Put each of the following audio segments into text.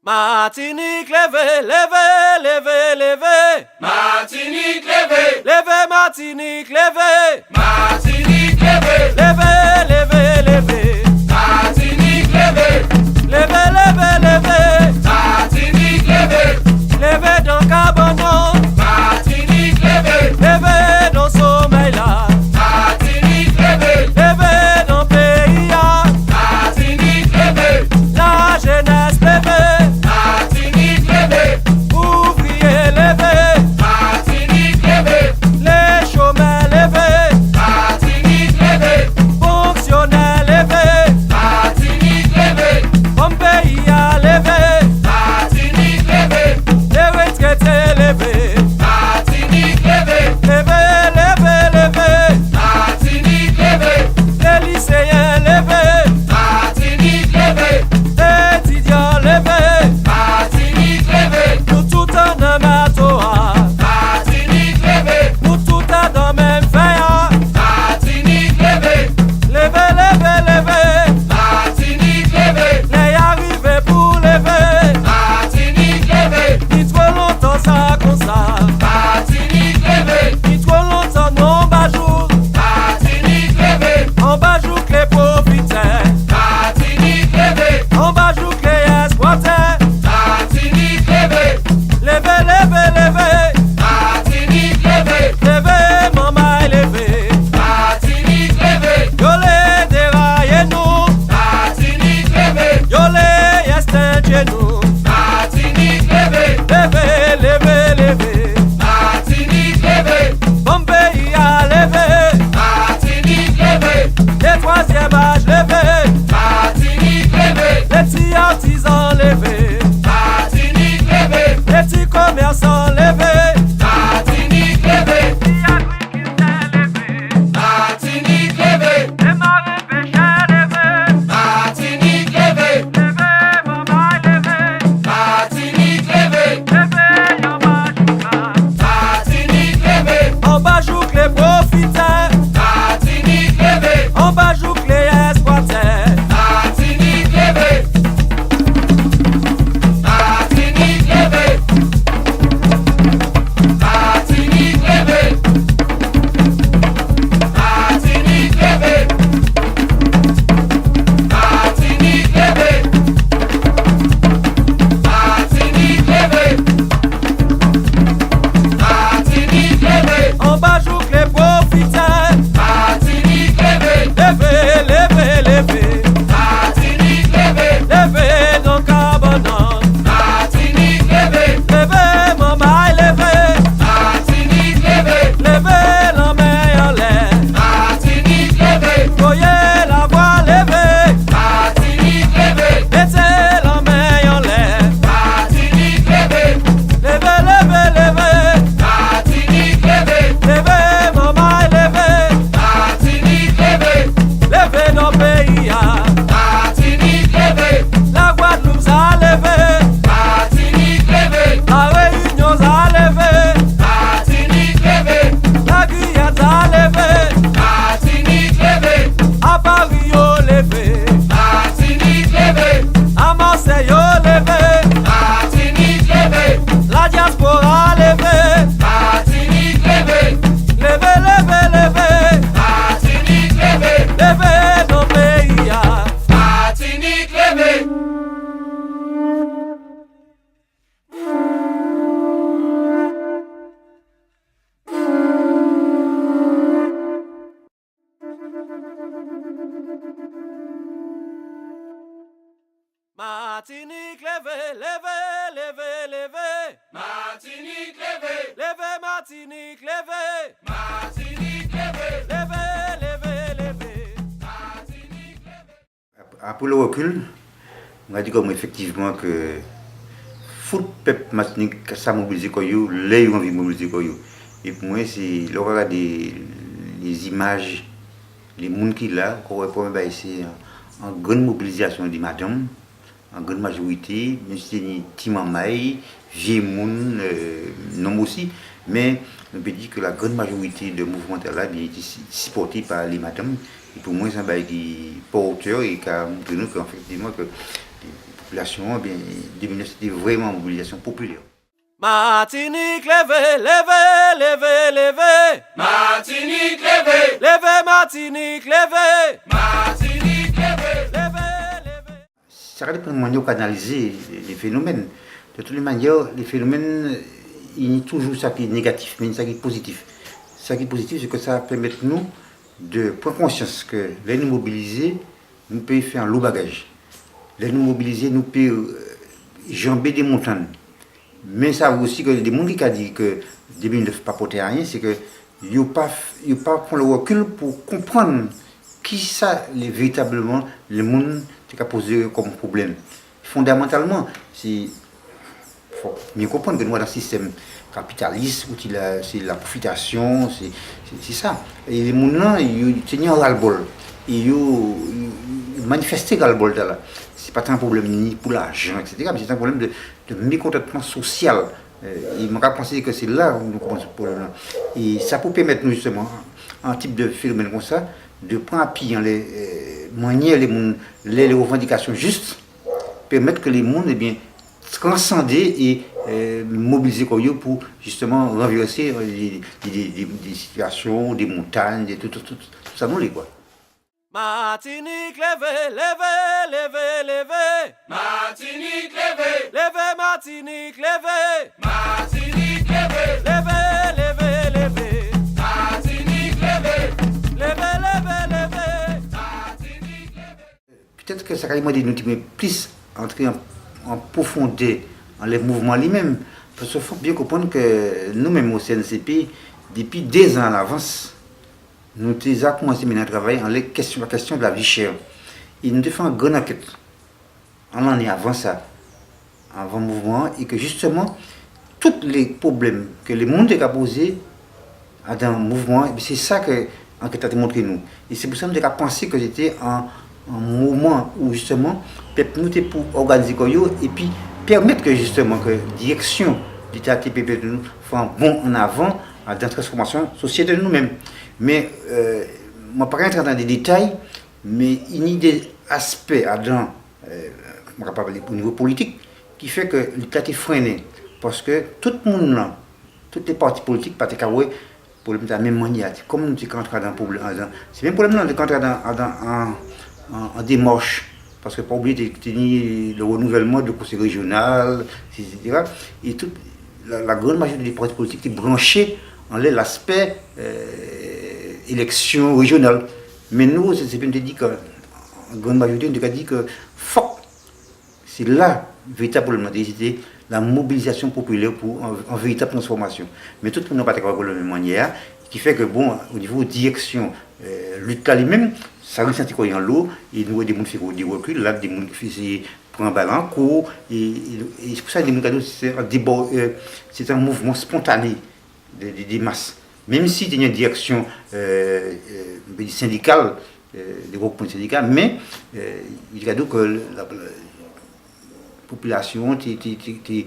Martinique, levez, levez, levez, levez. Martinique, levez. Levez, Martinique, levez. Martinique, levez. Levez, levez, levez. Martinique, levez. Levez, levez, levez. Martinique, levez. Levez dans Cabanon. Martinique, levez. Levez dans sommeil là. Martinique, levez. Levez dans pays là. Martinique, levez. La jeunesse levez. Martinique, levez. Ouvriers levez. Martinique, levez. Les chômeurs levez. Martinique, levez. Fonctionnaires levez. Martinique, levez. Mon pays a levé. Martinique, levez. Les retraités levés. Martinique, levez. Levez, levez, levez. Martinique, levez. Les lycéens levés. Martinique, levez. Les étudiants levés. Martinique, levez. Nous tout en amatoa. Martinique, levez. Nous tout dans même faire. Martinique, levez. Levez, levez, levez. Martinique, levez. Les arrivés pour lever. Martinique, levez. Ni trop longtemps ça comme ça. Martinique, levez. Ni trop longtemps non bajou. Martinique, levez. On bajou que les profiteurs. Martinique, levez. On bajou que les exploiteurs. Martinique, levez. Levez, levez, levez. Martinique, levez. Levez, maman, levez. Martinique, levez. Yo les déraillez nous. Martinique, levez. Yo les estinguez nous. Martinique, levez. Levez, levez, levez. Martinique, levez. Mon pays a levé. Martinique, levez. Les troisième âge levé. Martinique, levez. Les petits artisans levés. Martinique, levez. Les petits commerçants levés. Martinique, levez. Les agriculteurs levés. Martinique, levez. Les marins pêcheurs levés. Martinique, levez. Levez, maman, levez. Martinique, levez. Levez, y'en bajouka. Martinique, levez. On bajouk les profiteurs. Martinique, levez. On bajouk les exploiteurs. Martinique, levez. Martinique, levez. Martinique, levez. Martinique, levez. Martinique, levez. Martinique, levez. Martinique, levez. On bajouk les profiteurs. Martinique, levez. Levez, levez, levez. Martinique, levez. Levez dans Cabanon. Martinique, levez. Levez, maman, levez. Martinique, levez. Levez la main en l'air. Martinique, levez. Voyez la voix levée. Martinique, levez. Mettez la main en l'air. Martinique, levez. Levez, levez, levez. Martinique, levez. Levez, maman, levez. Martinique, levez. Levez nos pays. Martinique, levez. La Guadeloupe a levé. Martinique, levez. La Réunion a levé. Martinique, levez. La Guyane a levé. Martinique, levez. À Paris, au levé. Martinique, levez. À Marseille, au levé. Martinique, levez. La diaspora levé. Martinique, levez. Levez, levez, levez. Martinique, levez. Levez nos pays. Martinique, levez. Martinique, levez, levez, levez, levez. Martinique, levez. Levez, Martinique, levez. Martinique, levez. Levez, levez, levez. Martinique, levez. Pour le recul, on a dit comme effectivement que foot peuple Martinique ça mobilise quoi yo, les ont envie de mobiliser quoi yo. Et pour moi c'est le regard les images, les monde qui là qu'on répond bah ici en grande mobilisation du madame en grande majorité, même si c'est ni Timamaï, vieux moun, non aussi, mais on peut dire que la grande majorité de mouvements là bien été supporté par les madames. Et pour moi, c'est un bail qui pas hauteur et qui a montré nous qu'effectivement que les populations, bien, 2009 c'était vraiment une mobilisation populaire. Martinique, levez, levez, levez, levez. Martinique levée, Levez, Martinique, levez. Martinique levée. Levez, levez. Ça dépend de la manière d'analyser les phénomènes. De toutes les manières, les phénomènes, il y a toujours ça qui est négatif, mais ça qui est positif. Ça qui est positif, c'est que ça permet nous de prendre conscience que les nous mobiliser, nous pouvons faire un lourd bagage. Les nous mobiliser, nous pouvons jamber des montagnes. Mais ça aussi que des gens qui ont dit que 2009 n'a pas porté à rien, c'est que ils n'ont pas pris le recul pour comprendre qui ça véritablement le monde qui a posé comme problème. Fondamentalement, il faut bien comprendre que nous, dans le système capitaliste, où c'est la profitation, c'est ça. Et les gens, ils tiennent ras-le-bol. Ils manifestent ras-le-bol. Ce n'est pas un problème ni pour l'argent, etc. Mais c'est un problème de mécontentement social. Il m'a pensé que c'est là où nous commençons ce problème. Et ça peut permettre nous justement, un type de phénomène comme ça, de prendre à pied les manières, les revendications justes, permettre que les mondes eh bien, transcender et mobiliser pour justement renverser des situations, des montagnes, tout ça nous les quoi. Martinique, levez, levez, levez, levez. Martinique levée, Levez, Martinique, levez. Martinique levée, Levez, levez, levez. Martinique levée, Levez, levez, levez. Martinique levée. Peut-être que ça va demander nous plus entrer en profondeur dans les mouvements lui-même. Parce qu'il faut bien comprendre que nous-mêmes au CNCP, depuis 2 ans à l'avance, nous avons commencé à travailler en la question de la vie chère. Et nous avons fait une grande enquête en l'année avant ça, avant le mouvement, et que justement, tous les problèmes que le monde a posés dans le mouvement, c'est ça que l'enquête a montré nous. Et c'est pour ça que nous avons pensé que c'était un moment où justement, nous étions pour organiser et puis permettre que justement que la direction de l'État TPP nous fasse un bond en avant dans la transformation sociale de nous-mêmes. Mais je ne vais pas rentrer dans des détails, mais il y a des aspects au niveau politique qui fait que l'État est freiné. Parce que tout le monde, là, toutes les partis politiques, pas pour de la même manière. Comme nous sommes rentrés dans un problème, c'est le même problème de rentrer en démarche. Parce que pas oublier de tenir le renouvellement du conseil régional, etc. Et toute la grande majorité des partis politiques est branchée en l'aspect élection régionale. Mais nous, c'est bien dit que la grande majorité nous a dit que c'est là véritablement c'était la mobilisation populaire pour une véritable transformation. Mais tout le monde n'a pas d'accord de la même manière, qui fait que bon, au niveau direction, l'État lui-même, ça ressent en l'eau, et nous avons des gens qui font des reculs, là, des gens qui prennent un ballon en cours, et c'est pour ça que c'est un mouvement spontané des masses. Même si il y a une direction syndicale, des groupes syndicaux, mais il y a que la population est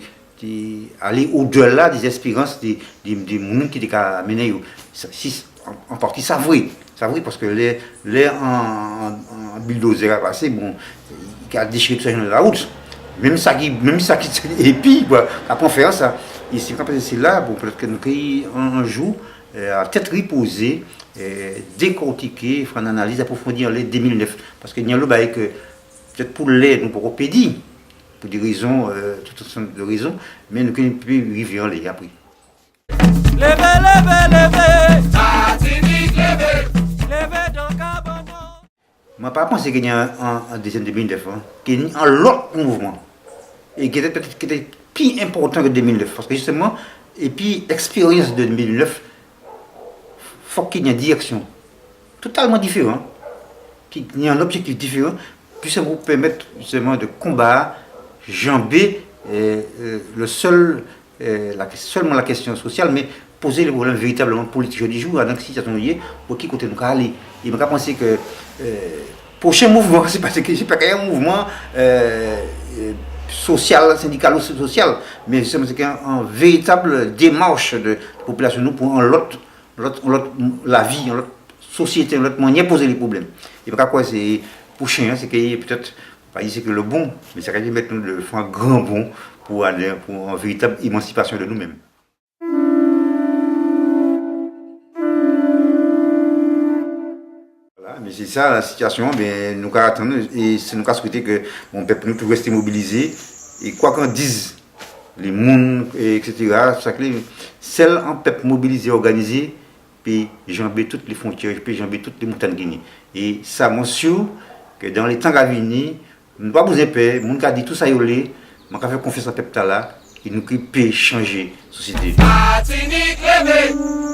allée au-delà des espérances des gens qui étaient amenés. En partie, ça vrai. Ça vrai parce que les en bulldozer a passé, bon, il a déchiré tout ça dans la route. Même ça qui et puis après on fait ça. Et c'est là, bon, peut-être que nous un jour à tête reposée, décortiquer, faire une analyse approfondie en l'année 2009. Parce qu'il y a le bail que peut-être pour l'aide, nous pourrons pédir, pour des raisons, toutes sortes de raisons, mais nous ne pouvons plus vivre en l'aide après. Levez, levez, levez. Martinique levée, Levez dans Cabanon. Je ne pense pas qu'il y a un décembre 2009, qu'il y a un autre mouvement, et qui était peut-être plus important que 2009. Parce que justement, et puis l'expérience de 2009, il faut qu'il y ait une direction totalement différente, qu'il y ait un objectif différent, puis ça vous permettre justement de combattre, jamber seulement la question sociale, mais poser le problème véritablement politique du jour, dans la situation pour qui côté nous aller. Il m'a pensé que prochain mouvement, c'est parce que c'est pas un mouvement social, syndical ou social, mais c'est une véritable démarche de la population nous pour la vie, une autre société, une autre manière de poser les problèmes. Et pourquoi c'est prochain, c'est que peut-être pas ici que le bon, mais c'est qu'il mettre nous le faire un grand bon pour aller pour une véritable émancipation de nous-mêmes. Voilà, mais c'est ça la situation, mais nous attendons et c'est nous souhaiter que mon peuple nous tout rester mobilisé et quoi qu'en disent les mondes etc. Seul un peuple mobilisé, organisé, puis jamber toutes les frontières, puis jamber toutes les montagnes Guinée. Et ça m'en sûr que dans les temps à venir, nous ne pouvons pas vous épais, nous avons dit tout ça, nous avons fait confiance à peuple là, et nous peut changer la société. Martinique, levez.